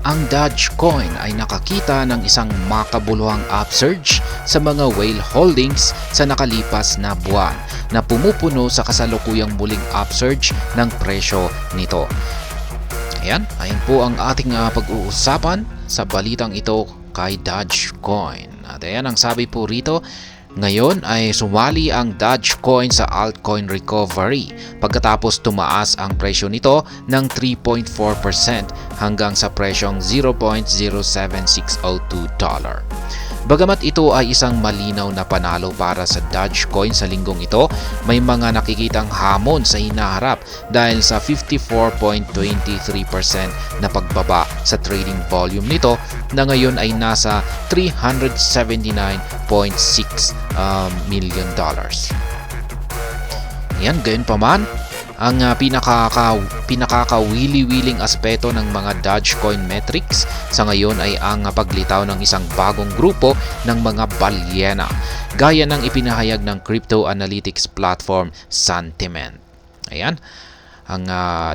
Ang Dogecoin ay nakakita ng isang makabuluhang upsurge sa mga whale holdings sa nakalipas na buwan na pumupuno sa kasalukuyang muling upsurge ng presyo nito. Ayan po ang ating pag-uusapan sa balitang ito kay Dogecoin. At ayan ang sabi po rito, ngayon ay sumali ang Dogecoin sa altcoin recovery pagkatapos tumaas ang presyo nito ng 3.4% hanggang sa presyong $0.07602. Bagamat ito ay isang malinaw na panalo para sa Dogecoin sa linggong ito, may mga nakikitang hamon sa hinaharap dahil sa 54.23% na pagbaba sa trading volume nito na ngayon ay nasa $379.6 million. Yan, gayon pa man, ang pinakakawili-wiling aspeto ng mga Dogecoin metrics sa ngayon ay ang paglitaw ng isang bagong grupo ng mga balyena, gaya ng ipinahayag ng crypto analytics platform Santiment. Ayan, ang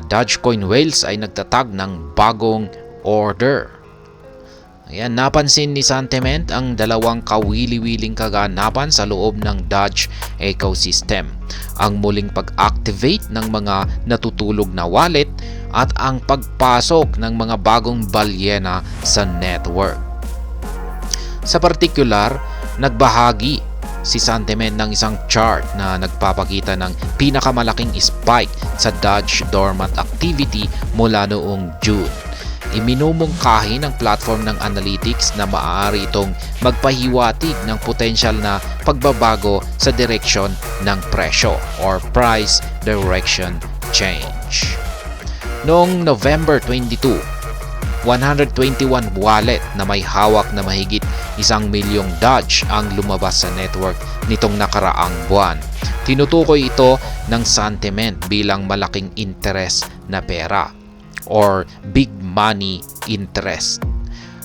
Dogecoin whales ay nagtatag ng bagong order. Ayan, napansin ni Santiment ang dalawang kawili-wiling kaganapan sa loob ng Doge ecosystem. Ang muling pag-activate ng mga natutulog na wallet at ang pagpasok ng mga bagong balyena sa network. Sa partikular, nagbahagi si Santiment ng isang chart na nagpapakita ng pinakamalaking spike sa Doge dormant activity mula noong June. Iminumungkahi ng platform ng analytics na maaari itong magpahiwatig ng potensyal na pagbabago sa direksyon ng presyo or price direction change. Noong November 22, 121 wallet na may hawak na mahigit 1 milyong Doge ang lumabas sa network nitong nakaraang buwan. Tinutukoy ito ng Santiment bilang malaking interest na pera or big money interest.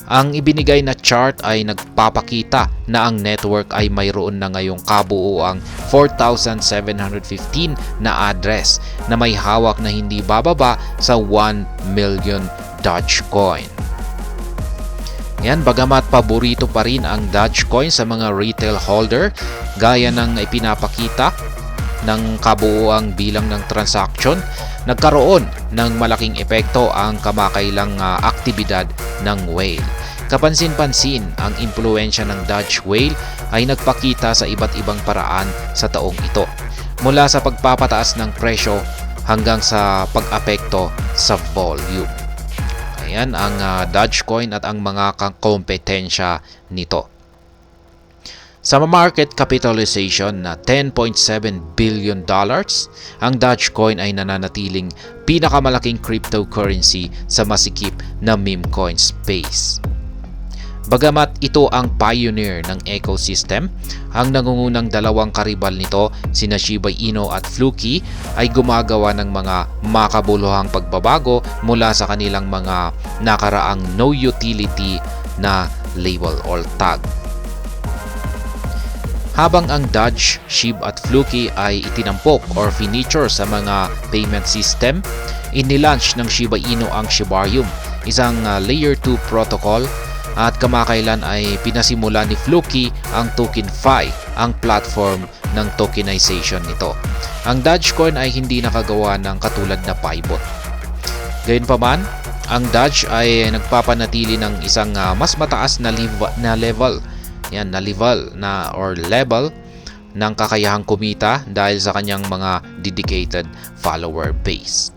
Ang ibinigay na chart ay nagpapakita na ang network ay mayroon na ngayong kabuuang 4,715 na address na may hawak na hindi bababa sa 1 million Dogecoin. Yan, bagamat paborito pa rin ang Dogecoin sa mga retail holder, gaya ng ipinapakita ng kabuuang bilang ng transaction, nagkaroon ng malaking epekto ang kamakailang aktibidad ng whale. Kapansin-pansin, ang impluensya ng Doge whale ay nagpakita sa iba't ibang paraan sa taong ito, mula sa pagpapataas ng presyo hanggang sa pag-apekto sa volume. Ayan ang Dogecoin at ang mga kompetensya nito. Sa market capitalization na $10.7 billion, ang Dogecoin ay nananatiling pinakamalaking cryptocurrency sa masikip na meme coin space. Bagamat ito ang pioneer ng ecosystem, ang nangungunang dalawang karibal nito, sina Shiba Inu at Fluky, ay gumagawa ng mga makabuluhang pagbabago mula sa kanilang mga nakaraang no utility na label or tag. Habang ang Doge, SHIB at Fluky ay itinampok or finiture sa mga payment system, inilaunch ng Shiba Inu ang Shibarium, isang layer 2 protocol, at kamakailan ay pinasimula ni Fluky ang TokenFi, ang platform ng tokenization nito. Ang Dogecoin ay hindi nakagawa ng katulad na pivot. Gayunpaman, ang Doge ay nagpapanatili ng isang mas mataas na level ng kakayahang kumita dahil sa kanyang mga dedicated follower base.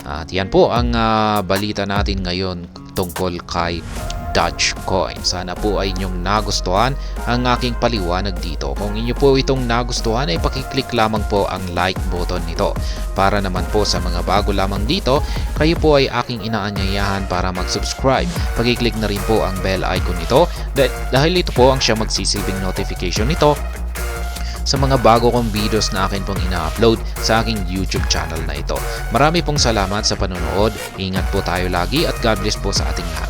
At yan po ang balita natin ngayon tungkol kay Dogecoin. Sana po ay inyong nagustuhan ang aking paliwanag dito. Kung inyo po itong nagustuhan ay pakiclick lamang po ang like button nito. Para naman po sa mga bago lamang dito, kayo po ay aking inaanyayahan para mag-subscribe. Pakiclick na rin po ang bell icon nito dahil ito po ang siyang magsisilbing notification nito sa mga bago kong videos na akin pong ina-upload sa aking YouTube channel na ito. Marami pong salamat sa panonood. Ingat po tayo lagi at God bless po sa ating lahat.